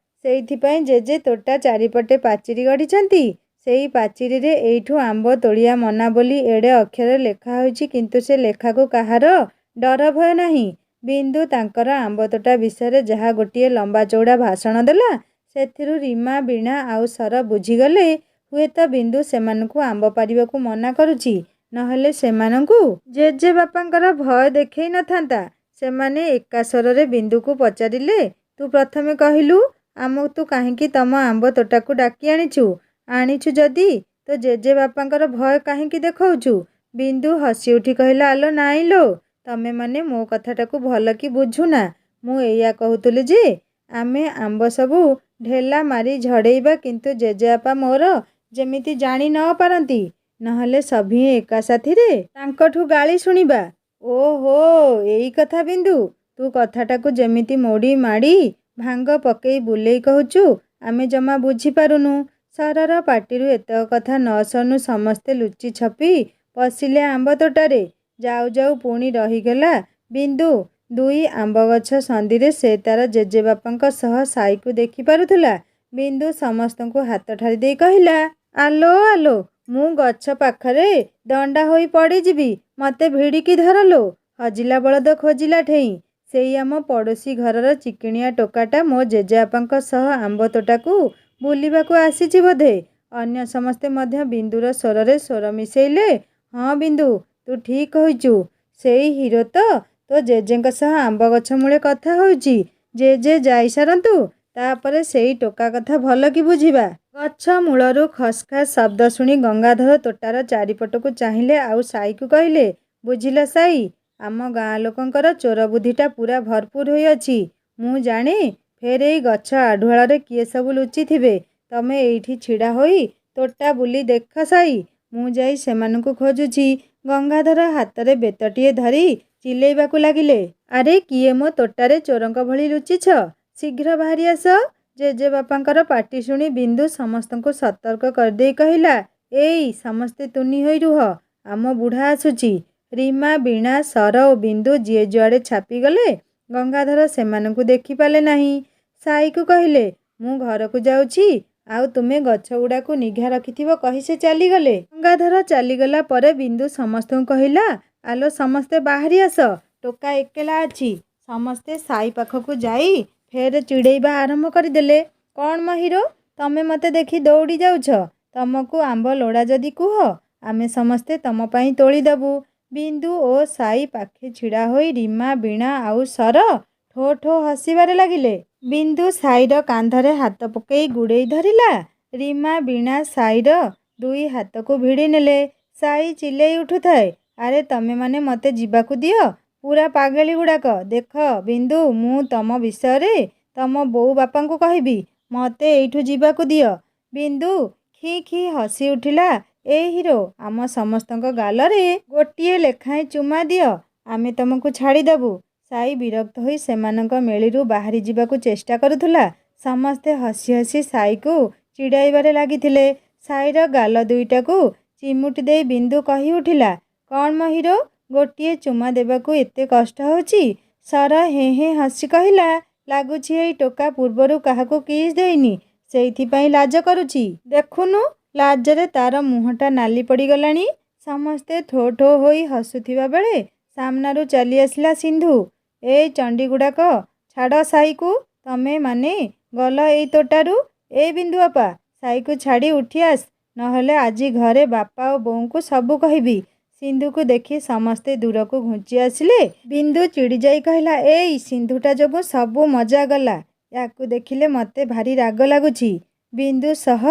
S1: ସେଇଥିପାଇଁ ଜେଜେ ତୋଟା ଚାରିପଟେ ପାଚିରି ଗଢ଼ିଛନ୍ତି। ସେଇ ପାଚିରିରେ ଏଇଠୁ ଆମ୍ବ ତୋଳିବା ମନା ବୋଲି ଏଡ଼େ ଅକ୍ଷରରେ ଲେଖା ହୋଇଛି, କିନ୍ତୁ ସେ ଲେଖାକୁ କାହାର ଡର ଭୟ ନାହିଁ। ବିନ୍ଦୁ ତାଙ୍କର ଆମ୍ବ ତୋଟା ବିଷୟରେ ଯାହା ଗୋଟିଏ ଲମ୍ବା ଚଉଡ଼ା ଭାଷଣ ଦେଲା, ସେଥିରୁ ରୀମା, ବୀଣା ଆଉ ସର ବୁଝିଗଲେ ହୁଏତ ବିନ୍ଦୁ ସେମାନଙ୍କୁ ଆମ୍ବ ପାରିବାକୁ ମନା କରୁଛି, ନହେଲେ ସେମାନଙ୍କୁ ଜେଜେବାପାଙ୍କର ଭୟ ଦେଖେଇ ନଥାନ୍ତା। ସେମାନେ ଏକା ସ୍ୱରରେ ବିନ୍ଦୁକୁ ପଚାରିଲେ, ତୁ ପ୍ରଥମେ କହିଲୁ, ଆମକୁ ତୁ କାହିଁକି ତମ ଆମ୍ବ ତୋଟାକୁ ଡାକି ଆଣିଛୁ? ଆଣିଛୁ ଯଦି ତୋ ଜେଜେବାପାଙ୍କର ଭୟ କାହିଁକି ଦେଖଉଛୁ? ବିନ୍ଦୁ ହସି ଉଠି କହିଲା, ଆଲୋ ନାଇଁ ଲୋ, ତମେମାନେ ମୋ କଥାଟାକୁ ଭଲ କି ବୁଝୁନା। ମୁଁ ଏଇଆ କହୁଥିଲି ଯେ ଆମେ ଆମ୍ବ ସବୁ ଢେଲା ମାରି ଝଡ଼େଇବା, କିନ୍ତୁ ଜେଜେବାପା ମୋର ଯେମିତି ଜାଣି ନ ପାରନ୍ତି, ନହେଲେ ସଭିଏଁ ଏକା ସାଥିରେ ତାଙ୍କଠୁ ଗାଳି ଶୁଣିବା। ଓହୋ, ଏଇ କଥା ବିନ୍ଦୁ, ତୁ କଥାଟାକୁ ଯେମିତି ମୋଡ଼ି ମାଡ଼ି ଭାଙ୍ଗ ପକେଇ ବୁଲେଇ କହୁଛୁ, ଆମେ ଜମା ବୁଝିପାରୁନୁ। ସରର ପାଟିରୁ ଏତକ କଥା ନ ଶୁଣୁ ସମସ୍ତେ ଲୁଚି ଛପି ପଶିଲେ ଆମ୍ବ ତୋଟାରେ। ଯାଉ ଯାଉ ପୁଣି ରହିଗଲା ବିନ୍ଦୁ। ଦୁଇ ଆମ୍ବଗଛ ସନ୍ଧିରେ ସେ ତାର ଜେଜେବାପାଙ୍କ ସହ ସାଇକୁ ଦେଖି ପାରୁଥିଲା। ବିନ୍ଦୁ ସମସ୍ତଙ୍କୁ ହାତ ଠାରି ଦେଇ କହିଲା, ଆଲୋ ଆଲୋ, ମୁଁ ଗଛ ପାଖରେ ଦଣ୍ଡା ହୋଇ ପଡ଼ିଯିବି, ମତେ ଭିଡ଼ିକି ଧରଲୋ। ହଜିଲା ବଳଦ ଖୋଜିଲା ଠେଇଁ। ସେଇ ଆମ ପଡ଼ୋଶୀ ଘରର ଚିକିଣିଆ ଟୋକାଟା ମୋ ଜେଜେବାପାଙ୍କ ସହ ଆମ୍ବ ତୋଟାକୁ ବୁଲିବାକୁ ଆସିଛି ବୋଧେ। ଅନ୍ୟ ସମସ୍ତେ ମଧ୍ୟ ବିନ୍ଦୁର ସ୍ୱରରେ ସ୍ୱର ମିଶେଇଲେ। ହଁ ବିନ୍ଦୁ, ତୁ ଠିକ୍ କହିଛୁ। ସେଇ ହିରୋ ତ ତୋ ଜେଜେଙ୍କ ସହ ଆମ୍ବ ଗଛ ମୂଳେ କଥା ହେଉଛି। ଜେଜେ ଯାଇସାରନ୍ତୁ, ତାପରେ ସେଇ ଟୋକା କଥା ଭଲ କି ବୁଝିବା। ଗଛ ମୂଳରୁ ଖସ୍ ଖାସ୍ ଶବ୍ଦ ଶୁଣି ଗଙ୍ଗାଧର ତୋଟାର ଚାରିପଟକୁ ଚାହିଁଲେ, ଆଉ ସାଇକୁ କହିଲେ, ବୁଝିଲ ସାଇ, ଆମ ଗାଁ ଲୋକଙ୍କର ଚୋର ବୁଦ୍ଧିଟା ପୁରା ଭରପୁର ହୋଇଅଛି। ମୁଁ ଜାଣେ ଫେର ଏଇ ଗଛ ଆଢ଼ୁଆଳରେ କିଏ ସବୁ ଲୁଚିଥିବେ। ତମେ ଏଇଠି ଛିଡ଼ା ହୋଇ ତୋଟା ବୁଲି ଦେଖ ସାଇ, ମୁଁ ଯାଇ ସେମାନଙ୍କୁ ଖୋଜୁଛି। ଗଙ୍ଗାଧର ହାତରେ ବେତଟିଏ ଧରି ଚିଲେଇବାକୁ ଲାଗିଲେ, ଆରେ କିଏ ମୋ ତୋଟାରେ ଚୋରଙ୍କ ଭଳି ଲୁଚିଛ? ଶୀଘ୍ର ବାହାରି ଆସ। ଜେଜେବାପାଙ୍କର ପାଟି ଶୁଣି ବିନ୍ଦୁ ସମସ୍ତଙ୍କୁ ସତର୍କ କରିଦେଇ କହିଲା, ଏଇ ସମସ୍ତେ ତୁନି ହୋଇ ରୁହ, ଆମ ବୁଢ଼ା ଆସୁଛି। ରୀମା, ବୀଣା, ସର ଓ ବିନ୍ଦୁ ଯିଏ ଯୁଆଡ଼େ ଛାପିଗଲେ। ଗଙ୍ଗାଧର ସେମାନଙ୍କୁ ଦେଖିପାରିଲେ ନାହିଁ। ସାଇକୁ କହିଲେ, ମୁଁ ଘରକୁ ଯାଉଛି, ଆଉ ତୁମେ ଗଛଗୁଡ଼ାକୁ ନିଘା ରଖିଥିବ କହି ସେ ଚାଲିଗଲେ। ଗଙ୍ଗାଧର ଚାଲିଗଲା ପରେ ବିନ୍ଦୁ ସମସ୍ତଙ୍କୁ କହିଲା, ଆଲୋ ସମସ୍ତେ ବାହାରି ଆସ, ଟୋକା ଏକେଲା ଅଛି। ସମସ୍ତେ ସାଇ ପାଖକୁ ଯାଇ ଫେର ଚିଡ଼େଇବା ଆରମ୍ଭ କରିଦେଲେ। କ'ଣ ମ ହିରୋ, ତମେ ମତେ ଦେଖି ଦୌଡ଼ି ଯାଉଛ? ତମକୁ ଆମ୍ବ ଲୋଡ଼ା ଯଦି କୁହ, ଆମେ ସମସ୍ତେ ତମ ପାଇଁ ତୋଳିଦେବୁ। ବିନ୍ଦୁ ଓ ସାଇ ପାଖେ ଛିଡ଼ା ହୋଇ ରୀମା, ବୀଣା ଆଉ ସର ଠୋ ଠୋ ହସିବାରେ ଲାଗିଲେ। ବିନ୍ଦୁ ସାଇର କାନ୍ଧରେ ହାତ ପକେଇ ଗୁଡ଼େଇ ଧରିଲା। ରୀମା, ବୀଣା ସାଇର ଦୁଇ ହାତକୁ ଭିଡ଼ି ନେଲେ। ସାଇ ଚିଲେଇ ଉଠୁଥାଏ, ଆରେ ତମେମାନେ ମତେ ଯିବାକୁ ଦିଅ, ପୁରା ପାଗଳୀ ଗୁଡ଼ାକ। ଦେଖ ବିନ୍ଦୁ, ମୁଁ ତମ ବିଷୟରେ ତମ ବୋଉ ବାପାଙ୍କୁ କହିବି, ମତେ ଏଇଠୁ ଯିବାକୁ ଦିଅ। ବିନ୍ଦୁ ଖି ଖି ହସି ଉଠିଲା, ଏ ହିରୋ, ଆମ ସମସ୍ତଙ୍କ ଗାଲରେ ଗୋଟିଏ ଲେଖାଏଁ ଚୁମା ଦିଅ, ଆମେ ତମକୁ ଛାଡ଼ିଦେବୁ। ସାଇ ବିରକ୍ତ ହୋଇ ସେମାନଙ୍କ ମେଳିରୁ ବାହାରି ଯିବାକୁ ଚେଷ୍ଟା କରୁଥିଲା। ସମସ୍ତେ ହସି ହସି ସାଇକୁ ଚିଡ଼ାଇବାରେ ଲାଗିଥିଲେ। ସାଇର ଗାଲ ଦୁଇଟାକୁ ଚିମୁଟି ଦେଇ ବିନ୍ଦୁ କହି ଉଠିଲା, କ'ଣ ମ ହିରୋ, ଗୋଟିଏ ଚୁମା ଦେବାକୁ ଏତେ କଷ୍ଟ ହେଉଛି? ସର ହେଁ ହେଁ ହସି କହିଲା, ଲାଗୁଛି ଏଇ ଟୋକା ପୂର୍ବରୁ କାହାକୁ କିସ୍ ଦେଇନି, ସେଇଥିପାଇଁ ଲାଜ କରୁଛି। ଦେଖୁନୁ, ଲାଜରେ ତାର ମୁହଁଟା ନାଲି ପଡ଼ିଗଲାଣି। ସମସ୍ତେ ଠୋ ଠୋ ହୋଇ ହସୁଥିବା ବେଳେ ସାମ୍ନାରୁ ଚାଲି ଆସିଲା ସିନ୍ଧୁ। ଏଇ ଚଣ୍ଡୀଗୁଡ଼ାକ, ଛାଡ଼ ସାଇକୁ, ତମେ ମାନେ ଗଲ ଏଇ ତୋଟାରୁ। ଏ ବିନ୍ଦୁବାପା, ସାଇକୁ ଛାଡ଼ି ଉଠି ଆସ, ନହେଲେ ଆଜି ଘରେ ବାପା ଓ ବୋଉଙ୍କୁ ସବୁ କହିବି। ସିନ୍ଧୁକୁ ଦେଖି ସମସ୍ତେ ଦୂରକୁ ଘୁଞ୍ଚି ଆସିଲେ। ବିନ୍ଦୁ ଚିଡ଼ି ଯାଇ କହିଲା, ଏଇ ସିନ୍ଧୁଟା ଯୋଗୁଁ ସବୁ ମଜା ଗଲା, ୟାକୁ ଦେଖିଲେ ମତେ ଭାରି ରାଗ ଲାଗୁଛି। ବିନ୍ଦୁ ସହ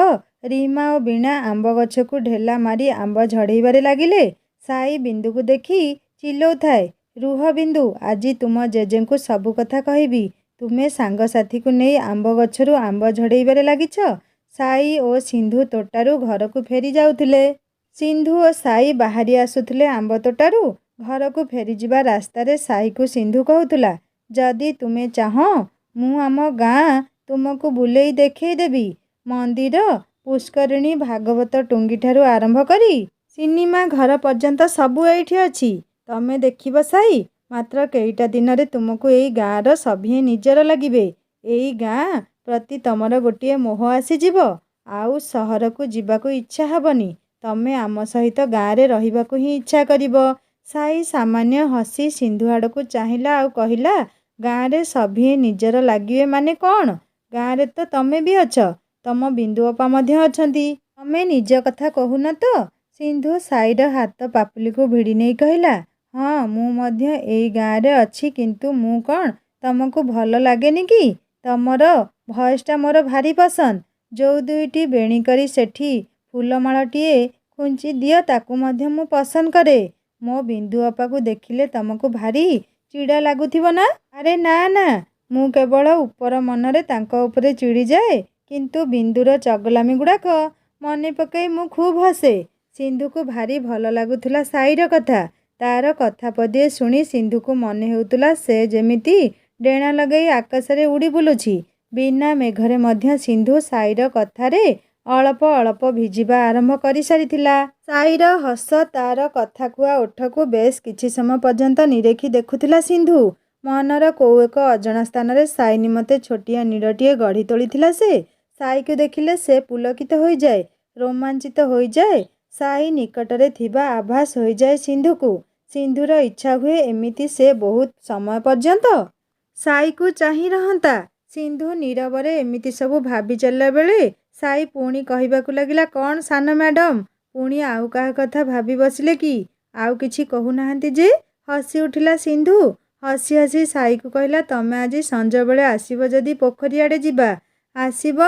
S1: ରୀମା ଓ ବୀଣା ଆମ୍ବ ଗଛକୁ ଢେଲା ମାରି ଆମ୍ବ ଝଡ଼େଇବାରେ ଲାଗିଲେ। ସାଇ ବିନ୍ଦୁକୁ ଦେଖି ଚିଲଉଥାଏ, ରୁହ ବିନ୍ଦୁ, ଆଜି ତୁମ ଜେଜେଙ୍କୁ ସବୁ କଥା କହିବି। ତୁମେ ସାଙ୍ଗସାଥୀକୁ ନେଇ ଆମ୍ବ ଗଛରୁ ଆମ୍ବ ଝଡ଼େଇବାରେ ଲାଗିଛ। ସାଇ ଓ ସିନ୍ଧୁ ତୋଟାରୁ ଘରକୁ ଫେରି ଯାଉଥିଲେ। ସିନ୍ଧୁ ଓ ସାଇ ବାହାରି ଆସୁଥିଲେ ଆମ୍ବ ତୋଟାରୁ। ଘରକୁ ଫେରିଯିବା ରାସ୍ତାରେ ସାଇକୁ ସିନ୍ଧୁ କହୁଥିଲା, ଯଦି ତୁମେ ଚାହଁ, ମୁଁ ଆମ ଗାଁ ତୁମକୁ ବୁଲେଇ ଦେଖେଇ ଦେବି। ମନ୍ଦିର, ପୁଷ୍କରିଣୀ, ଭାଗବତ ଟୁଙ୍ଗିଠାରୁ ଆରମ୍ଭ କରି ସିନେମା ଘର ପର୍ଯ୍ୟନ୍ତ ସବୁ ଏଇଠି ଅଛି। ତମେ ଦେଖିବ ସାଇ, ମାତ୍ର କେଇଟା ଦିନରେ ତୁମକୁ ଏଇ ଗାଁର ସଭିଏଁ ନିଜର ଲାଗିବେ। ଏଇ ଗାଁ ପ୍ରତି ତମର ଗୋଟିଏ ମୋହ ଆସିଯିବ, ଆଉ ସହରକୁ ଯିବାକୁ ଇଚ୍ଛା ହବନି। ତମେ ଆମ ସହିତ ଗାଁରେ ରହିବାକୁ ହିଁ ଇଚ୍ଛା କରିବ। ସାଇ ସାମାନ୍ୟ ହସି ସିନ୍ଧୁ ଆଡ଼କୁ ଚାହିଁଲା ଆଉ କହିଲା, ଗାଁରେ ସଭିଏଁ ନିଜର ଲାଗିବେ ମାନେ କ'ଣ? ଗାଁରେ ତ ତମେ ବି ଅଛ, ତମ ବିନ୍ଦୁବାପା ମଧ୍ୟ ଅଛନ୍ତି। ତମେ ନିଜ କଥା କହୁନ ତ? ସିନ୍ଧୁ ସାଇର ହାତ ପାପୁଲିକୁ ଭିଡ଼ି ନେଇ କହିଲା, ହଁ, ମୁଁ ମଧ୍ୟ ଏଇ ଗାଁରେ ଅଛି, କିନ୍ତୁ ମୁଁ କ'ଣ ତମକୁ ଭଲ ଲାଗେନି କି? ତମର ଭଏସଟା ମୋର ଭାରି ପସନ୍ଦ। ଯୋଉ ଦୁଇଟି ବେଣୀ କରି ସେଠି ଫୁଲମାଳଟିଏ ଖୁଞ୍ଚି ଦିଅ, ତାକୁ ମଧ୍ୟ ମୁଁ ପସନ୍ଦ କରେ। ମୋ ବିନ୍ଦୁବାପାକୁ ଦେଖିଲେ ତମକୁ ଭାରି ଚିଡ଼ା ଲାଗୁଥିବ ନା? ଆରେ ନା ନା, ମୁଁ କେବଳ ଉପର ମନରେ ତାଙ୍କ ଉପରେ ଚିଡ଼ିଯାଏ, କିନ୍ତୁ ବିନ୍ଦୁର ଚଗଲାମି ଗୁଡ଼ାକ ମନେ ପକାଇ ମୁଁ ଖୁବ୍ ହସେ। ସିନ୍ଧୁକୁ ଭାରି ଭଲ ଲାଗୁଥିଲା ସାଇର କଥା। ତାର କଥା ପଦିଏ ଶୁଣି ସିନ୍ଧୁକୁ ମନେ ହେଉଥିଲା ସେ ଯେମିତି ଡେଣା ଲଗାଇ ଆକାଶରେ ଉଡ଼ି ବୁଲୁଛି। ବିନା ମେଘରେ ମଧ୍ୟ ସିନ୍ଧୁ ସାଇର କଥାରେ ଅଳପ ଅଳପ ଭିଜିବା ଆରମ୍ଭ କରିସାରିଥିଲା। ସାଇର ହସ ତାର କଥା କୁହା ଓଠକୁ ବେଶ କିଛି ସମୟ ପର୍ଯ୍ୟନ୍ତ ନିରେଖି ଦେଖୁଥିଲା ସିନ୍ଧୁ। ମନର କୋଉ ଏକ ଅଜଣା ସ୍ଥାନରେ ସାଇ ନିମନ୍ତେ ଛୋଟିଆ ନୀଡ଼ଟିଏ ଗଢ଼ି ତୋଳିଥିଲା ସେ। ସାଇକୁ ଦେଖିଲେ ସେ ପୁଲକିତ ହୋଇଯାଏ, ରୋମାଞ୍ଚିତ ହୋଇଯାଏ। ସାଇ ନିକଟରେ ଥିବା ଆଭାସ ହୋଇଯାଏ ସିନ୍ଧୁକୁ। ସିନ୍ଧୁର ଇଚ୍ଛା ହୁଏ ଏମିତି ସେ ବହୁତ ସମୟ ପର୍ଯ୍ୟନ୍ତ ସାଇକୁ ଚାହିଁ ରହନ୍ତା। ସିନ୍ଧୁ ନୀରବରେ ଏମିତି ସବୁ ଭାବି ଚାଲିଲା ବେଳେ ସାଇ ପୁଣି କହିବାକୁ ଲାଗିଲା, କ'ଣ ସାନ ମ୍ୟାଡ଼ାମ, ପୁଣି ଆଉ କାହା କଥା ଭାବି ବସିଲେ କି? ଆଉ କିଛି କହୁନାହାନ୍ତି ଯେ? ହସି ଉଠିଲା ସିନ୍ଧୁ। ହସି ହସି ସାଇକୁ କହିଲା, ତମେ ଆଜି ସଞ୍ଜବେଳେ ଆସିବ ଯଦି ପୋଖରୀ ଆଡ଼େ ଯିବା। ଆସିବ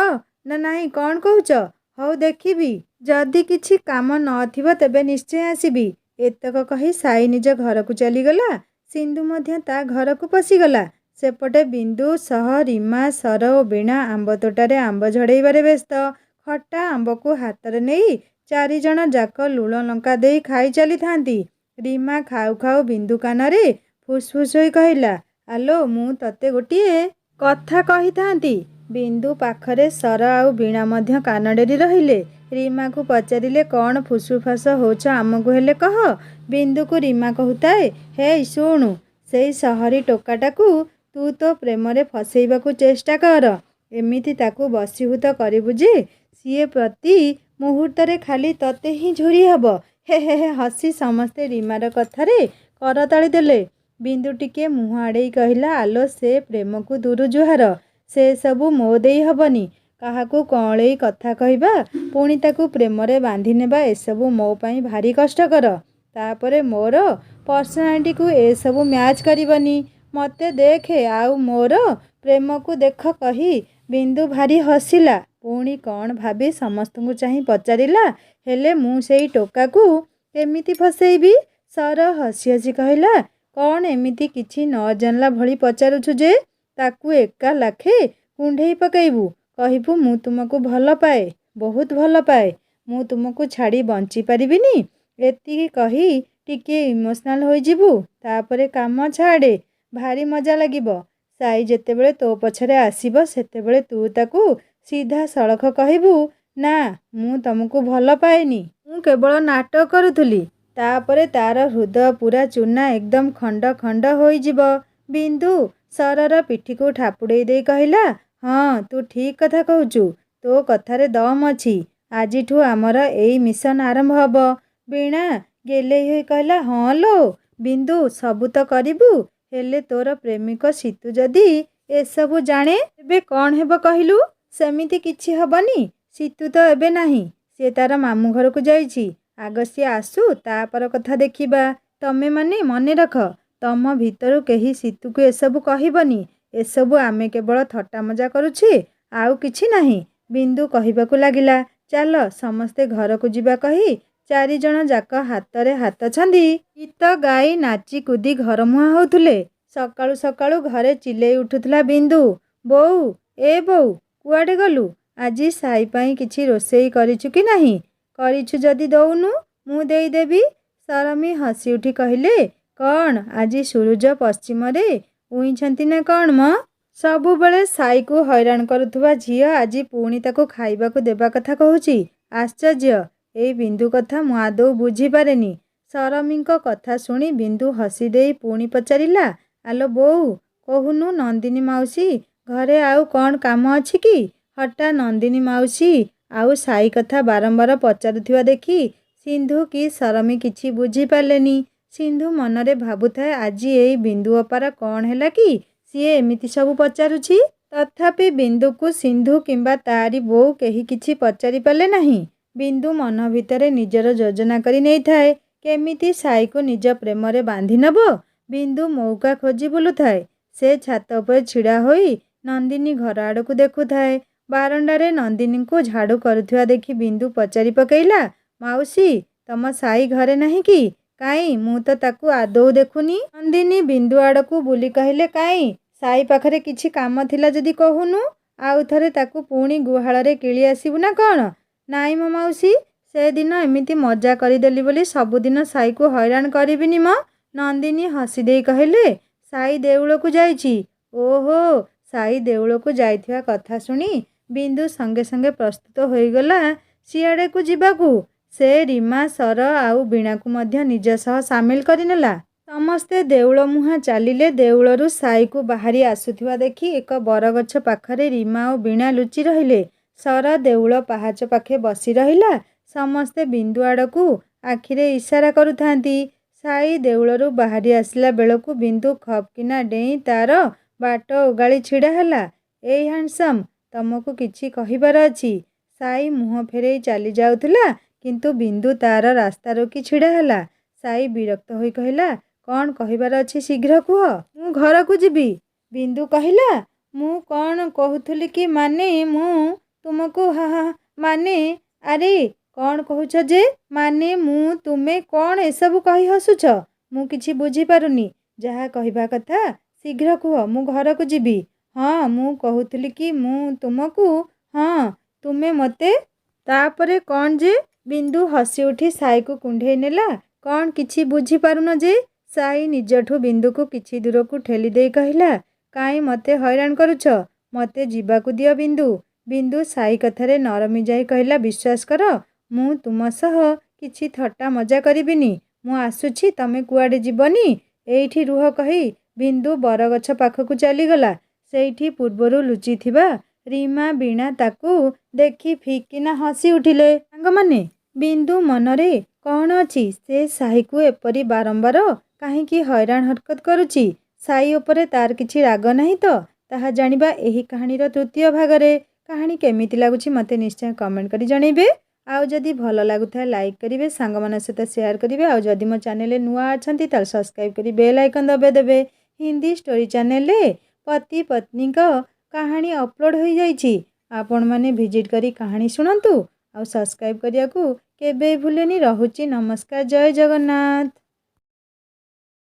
S1: ନା ନାହିଁ କ'ଣ କହୁଛ? ହଉ ଦେଖିବି। ଯଦି କିଛି କାମ ନଥିବ ତେବେ ନିଶ୍ଚୟ ଆସିବି। ଏତକ କହି ସାଇ ନିଜ ଘରକୁ ଚାଲିଗଲା। ସିନ୍ଧୁ ମଧ୍ୟ ତା ଘରକୁ ପଶିଗଲା। ସେପଟେ ବିନ୍ଦୁ ସହ ରୀମା, ସର ଓ ବୀଣା ଆମ୍ବ ତୋଟାରେ ଆମ୍ବ ଝଡ଼େଇବାରେ ବ୍ୟସ୍ତ। ଖଟା ଆମ୍ବକୁ ହାତରେ ନେଇ ଚାରିଜଣ ଯାକ ଲୁଣ ଲଙ୍କା ଦେଇ ଖାଇ ଚାଲିଥାନ୍ତି। ରୀମା ଖାଉ ଖାଉ ବିନ୍ଦୁ କାନରେ ଫୁସ୍ଫୁସ୍ ହୋଇ କହିଲା, ଆଲୋ, ମୁଁ ତତେ ଗୋଟିଏ କଥା କହିଥାନ୍ତି। ବିନ୍ଦୁ ପାଖରେ ସର ଆଉ ବୀଣା ମଧ୍ୟ କାନ ଡେରି ରହିଲେ। ରୀମାକୁ ପଚାରିଲେ, କ'ଣ ଫୁସୁଫାସ ହଉଛ ଆମକୁ ହେଲେ କହ। ବିନ୍ଦୁକୁ ରୀମା କହୁଥାଏ, ହେଇ ଶୁଣୁ, ସେଇ ସହରୀ ଟୋକାଟାକୁ ତୁ ତୋ ପ୍ରେମରେ ଫସେଇବାକୁ ଚେଷ୍ଟା କର। ଏମିତି ତାକୁ ବଶୀଭୂତ କରିବୁ ଯେ ସିଏ ପ୍ରତି ମୁହୂର୍ତ୍ତରେ ଖାଲି ତତେ ହିଁ ଝୁରି ହେବ। ହେ ହେ ହେ ହସି ସମସ୍ତେ ରୀମାର କଥାରେ କରତାଳି ଦେଲେ। ବିନ୍ଦୁ ଟିକିଏ ମୁହଁ ଆଡ଼େଇ କହିଲା, ଆଲୋ, ସେ ପ୍ରେମକୁ ଦୂରୁ ଜୁହାର। ସେ ସବୁ ମୋ ଦେଇ ହବନି। କାହାକୁ କଅଁଳେଇ କଥା କହିବା, ପୁଣି ତାକୁ ପ୍ରେମରେ ବାନ୍ଧି ନେବା, ଏସବୁ ମୋ ପାଇଁ ଭାରି କଷ୍ଟକର। ତାପରେ ମୋର ପର୍ସନାଲିଟିକୁ ଏସବୁ ମ୍ୟାଚ୍ କରିବନି। ମତେ ଦେଖେ ଆଉ ମୋର ପ୍ରେମକୁ ଦେଖ କହି ବିନ୍ଦୁ ଭାରି ହସିଲା। ପୁଣି କ'ଣ ଭାବି ସମସ୍ତଙ୍କୁ ଚାହିଁ ପଚାରିଲା, ହେଲେ ମୁଁ ସେଇ ଟୋକାକୁ କେମିତି ଫସେଇବି? ସର ହସି ହସି କହିଲା, କ'ଣ ଏମିତି କିଛି ନ ଜାଣିଲା ଭଳି ପଚାରୁଛୁ ଯେ? ତାକୁ ଏକା ଲାଖେ କୁଣ୍ଢେଇ ପକାଇବୁ। କହିବୁ, ମୁଁ ତୁମକୁ ଭଲ ପାଏ, ବହୁତ ଭଲ ପାଏ। ମୁଁ ତୁମକୁ ଛାଡ଼ି ବଞ୍ଚି ପାରିବିନି। ଏତିକି କହି ଟିକିଏ ଇମୋସନାଲ ହୋଇଯିବୁ। ତାପରେ କାମ ଛାଡ଼େ, ଭାରି ମଜା ଲାଗିବ। ସାଇ ଯେତେବେଳେ ତୋ ପଛରେ ଆସିବ ସେତେବେଳେ ତୁ ତାକୁ ସିଧା ସଳଖ କହିବୁ, ନା, ମୁଁ ତମକୁ ଭଲ ପାଏନି, ମୁଁ କେବଳ ନାଟକ କରୁଥିଲି। ତାପରେ ତାର ହୃଦୟ ପୁରା ଚୂନା, ଏକଦମ ଖଣ୍ଡ ଖଣ୍ଡ ହୋଇଯିବ। ବିନ୍ଦୁ ସରର ପିଠିକୁ ଠାପୁଡ଼େଇ ଦେଇ କହିଲା, ହଁ, ତୁ ଠିକ୍ କଥା କହୁଛୁ। ତୋ କଥାରେ ଦମ୍ ଅଛି। ଆଜିଠୁ ଆମର ଏଇ ମିଶନ ଆରମ୍ଭ ହବ। ବୀଣା ଗେହ୍ଲେଇ ହୋଇ କହିଲା, ହଁ ଲୋ ବିନ୍ଦୁ, ସବୁ ତ କରିବୁ। ହେଲେ ତୋର ପ୍ରେମିକ ସୀତୁ ଯଦି ଏସବୁ ଜାଣେ ତେବେ କ'ଣ ହେବ କହିଲୁ? ସେମିତି କିଛି ହବନି। ସୀତୁ ତ ଏବେ ନାହିଁ, ସେ ତାର ମାମୁଁ ଘରକୁ ଯାଇଛି। ଆଗ ସିଏ ଆସୁ, ତାପର କଥା ଦେଖିବା। ତମେମାନେ ମନେ ରଖ, ତମ ଭିତରୁ କେହି ସୀତୁକୁ ଏସବୁ କହିବନି। ଏସବୁ ଆମେ କେବଳ ଥଟ୍ଟା ମଜା କରୁଛେ, ଆଉ କିଛି ନାହିଁ। ବିନ୍ଦୁ କହିବାକୁ ଲାଗିଲା, ଚାଲ ସମସ୍ତେ ଘରକୁ ଯିବା କହି ଚାରିଜଣ ଯାକ ହାତରେ ହାତ ଛନ୍ଦି ଗୀତ ଗାଇ ନାଚି କୁଦି ଘରମୁହାଁ ହେଉଥିଲେ। ସକାଳୁ ସକାଳୁ ଘରେ ଚିଲେଇ ଉଠୁଥିଲା ବିନ୍ଦୁ, ବୋଉ, ଏ ବୋଉ, କୁଆଡ଼େ ଗଲୁ? ଆଜି ସାଇ ପାଇଁ କିଛି ରୋଷେଇ କରିଛୁ କି ନାହିଁ? କରିଛୁ ଯଦି ଦଉନୁ, ମୁଁ ଦେଇଦେବି। ସରମୀ ହସି ଉଠି କହିଲେ, କ'ଣ ଆଜି ସୂରୁଜ ପଶ୍ଚିମରେ ଉଇଁଛନ୍ତି ନା କ'ଣ ମ? ସବୁବେଳେ ସାଇକୁ ହଇରାଣ କରୁଥିବା ଝିଅ ଆଜି ପୁଣି ତାକୁ ଖାଇବାକୁ ଦେବା କଥା କହୁଛି। ଆଶ୍ଚର୍ଯ୍ୟ, ଏଇ ବିନ୍ଦୁ କଥା ମୁଁ ଆଦୌ ବୁଝିପାରେନି। ସରମୀଙ୍କ କଥା ଶୁଣି ବିନ୍ଦୁ ହସି ଦେଇ ପୁଣି ପଚାରିଲା, ଆଲୋ ବୋଉ, କହୁନୁ ନନ୍ଦିନୀ ମାଉସୀ ଘରେ ଆଉ କ'ଣ କାମ ଅଛି କି? ହଠାତ୍ ନନ୍ଦିନୀ ମାଉସୀ ଆଉ ସାଇ କଥା ବାରମ୍ବାର ପଚାରୁଥିବା ଦେଖି ସିନ୍ଧୁ କି ସରମୀ କିଛି ବୁଝିପାରିଲେନି। ସିନ୍ଧୁ ମନରେ ଭାବୁଥାଏ, ଆଜି ଏଇ ବିନ୍ଦୁ ଅପାର କ'ଣ ହେଲା କି ସିଏ ଏମିତି ସବୁ ପଚାରୁଛି? ତଥାପି ବିନ୍ଦୁକୁ ସିନ୍ଧୁ କିମ୍ବା ତାରି ବୋଉ କେହି କିଛି ପଚାରି ପାରିଲେ ନାହିଁ। ବିନ୍ଦୁ ମନ ଭିତରେ ନିଜର ଯୋଜନା କରି ନେଇଥାଏ, କେମିତି ସାଇକୁ ନିଜ ପ୍ରେମରେ ବାନ୍ଧି ନେବ। ବିନ୍ଦୁ ମଉକା ଖୋଜି ବୁଲୁଥାଏ। ସେ ଛାତ ଉପରେ ଛିଡ଼ା ହୋଇ ନନ୍ଦିନୀ ଘର ଆଡ଼କୁ ଦେଖୁଥାଏ। ବାରଣ୍ଡାରେ ନନ୍ଦିନୀଙ୍କୁ ଝାଡ଼ୁ କରୁଥିବା ଦେଖି ବିନ୍ଦୁ ପଚାରି ପକେଇଲା, ମାଉସୀ, ତମ ସାଇ ଘରେ ନାହିଁ କି? କାଇଁ, ମୁଁ ତ ତାକୁ ଆଦୌ ଦେଖୁନି। ନନ୍ଦିନୀ ବିନ୍ଦୁ ଆଡ଼କୁ ବୁଲି କହିଲେ, କାଇଁ, ସାଇ ପାଖରେ କିଛି କାମ ଥିଲା ଯଦି କହୁନୁ, ଆଉ ଥରେ ତାକୁ ପୁଣି ଗୁହାଳରେ କିଳି ଆସିବୁ ନା କ'ଣ? ନାଇଁ ମୋ ମାଉସୀ, ସେଦିନ ଏମିତି ମଜା କରିଦେଲି ବୋଲି ସବୁଦିନ ସାଇକୁ ହଇରାଣ କରିବିନି ମ। ନନ୍ଦିନୀ ହସି ଦେଇ କହିଲେ, ସାଇ ଦେଉଳକୁ ଯାଇଛି। ଓହୋ, ସାଇ ଦେଉଳକୁ ଯାଇଥିବା କଥା ଶୁଣି ବିନ୍ଦୁ ସଙ୍ଗେ ସଙ୍ଗେ ପ୍ରସ୍ତୁତ ହୋଇଗଲା ସିଆଡ଼କୁ ଯିବାକୁ। ସେ ରୀମା, ସର ଆଉ ବୀଣାକୁ ମଧ୍ୟ ନିଜ ସହ ସାମିଲ କରିନେଲା। ସମସ୍ତେ ଦେଉଳ ମୁହାଁ ଚାଲିଲେ। ଦେଉଳରୁ ସାଇକୁ ବାହାରି ଆସୁଥିବା ଦେଖି ଏକ ବରଗଛ ପାଖରେ ରୀମା ଓ ବୀଣା ଲୁଚି ରହିଲେ। ସର ଦେଉଳ ପାହାଚ ପାଖେ ବସି ରହିଲା। ସମସ୍ତେ ବିନ୍ଦୁ ଆଡ଼କୁ ଆଖିରେ ଇସାରା କରୁଥାନ୍ତି। ସାଇ ଦେଉଳରୁ ବାହାରି ଆସିଲା ବେଳକୁ ବିନ୍ଦୁ ଖପ୍ କିନା ଡେଇଁ ତା'ର ବାଟ ଓଗାଳି ଛିଡ଼ା ହେଲା। ଏଇ ହ୍ୟାଣ୍ଡସମ୍, ତମକୁ କିଛି କହିବାର ଅଛି। ସାଇ ମୁହଁ ଫେରେଇ ଚାଲି ଯାଉଥିଲା, କିନ୍ତୁ ବିନ୍ଦୁ ତା'ର ରାସ୍ତା ରୋକି ଛିଡ଼ା ହେଲା। ସାଇ ବିରକ୍ତ ହୋଇ କହିଲା, କ'ଣ କହିବାର ଅଛି ଶୀଘ୍ର କୁହ, ମୁଁ ଘରକୁ ଯିବି। ବିନ୍ଦୁ କହିଲା, ମୁଁ କ'ଣ କହୁଥିଲି କି ମୁଁ ତୁମକୁ ମାନେ, ଆରେ କ'ଣ କହୁଛ ଯେ? ମୁଁ ତୁମେ କ'ଣ ଏସବୁ କହି ହସୁଛ? ମୁଁ କିଛି ବୁଝିପାରୁନି। ଯାହା କହିବା କଥା ଶୀଘ୍ର କୁହ, ମୁଁ ଘରକୁ ଯିବି। ହଁ, ମୁଁ କହୁଥିଲି କି ମୁଁ ତୁମକୁ, ହଁ, ତୁମେ ମୋତେ। ତାପରେ କ'ଣ ଯେ? ବିନ୍ଦୁ ହସି ଉଠି ସାଇକୁ କୁଣ୍ଢେଇ ନେଲା। କ'ଣ କିଛି ବୁଝିପାରୁନ ଯେ? ସାଇ ନିଜଠୁ ବିନ୍ଦୁକୁ କିଛି ଦୂରକୁ ଠେଲି ଦେଇ କହିଲା, କାଇଁ ମୋତେ ହଇରାଣ କରୁଛ? ମୋତେ ଯିବାକୁ ଦିଅ ବିନ୍ଦୁ। ବିନ୍ଦୁ ସାଇ କଥାରେ ନରମି ଯାଇ କହିଲା, ବିଶ୍ୱାସ କର, ମୁଁ ତୁମ ସହ କିଛି ଥଟ୍ଟା ମଜା କରିବିନି। ମୁଁ ଆସୁଛି, ତମେ କୁଆଡ଼େ ଯିବନି, ଏଇଠି ରୁହ କହି ବିନ୍ଦୁ ବରଗଛ ପାଖକୁ ଚାଲିଗଲା। ସେଇଠି ପୂର୍ବରୁ ଲୁଚିଥିବା ରୀମା, ବୀଣା ତାକୁ ଦେଖି ଫିକ୍ କିନା ହସି ଉଠିଲେ। ସାଙ୍ଗମାନେ, ବିନ୍ଦୁ ମନରେ କ'ଣ ଅଛି? ସେ ସାଇକୁ ଏପରି ବାରମ୍ବାର କାହିଁକି ହଇରାଣ ହରକତ କରୁଛି? ସାଇ ଉପରେ ତା'ର କିଛି ରାଗ ନାହିଁ ତ? ତାହା ଜାଣିବା ଏହି କାହାଣୀର ତୃତୀୟ ଭାଗରେ। କାହାଣୀ କେମିତି ଲାଗୁଛି ମୋତେ ନିଶ୍ଚୟ କମେଣ୍ଟ କରି ଜଣାଇବେ। ଆଉ ଯଦି ଭଲ ଲାଗୁଥାଏ ଲାଇକ୍ କରିବେ, ସାଙ୍ଗମାନଙ୍କ ସହିତ ସେୟାର କରିବେ। ଆଉ ଯଦି ମୋ ଚ୍ୟାନେଲରେ ନୂଆ ଅଛନ୍ତି ତାହେଲେ ସବସ୍କ୍ରାଇବ୍ କରି ବେଲ୍ ଆଇକନ୍ ଦବାଇଦେବେ। ହିନ୍ଦୀ ଷ୍ଟୋରି ଚ୍ୟାନେଲରେ ପତି ପତ୍ନୀଙ୍କ କାହାଣୀ ଅପଲୋଡ଼ ହୋଇଯାଇଛି। ଆପଣମାନେ ଭିଜିଟ୍ କରି କାହାଣୀ ଶୁଣନ୍ତୁ ଆଉ ସବସ୍କ୍ରାଇବ୍ କରିବାକୁ କେବେ ଭୁଲେନି। ରହୁଛି, ନମସ୍କାର, ଜୟ ଜଗନ୍ନାଥ।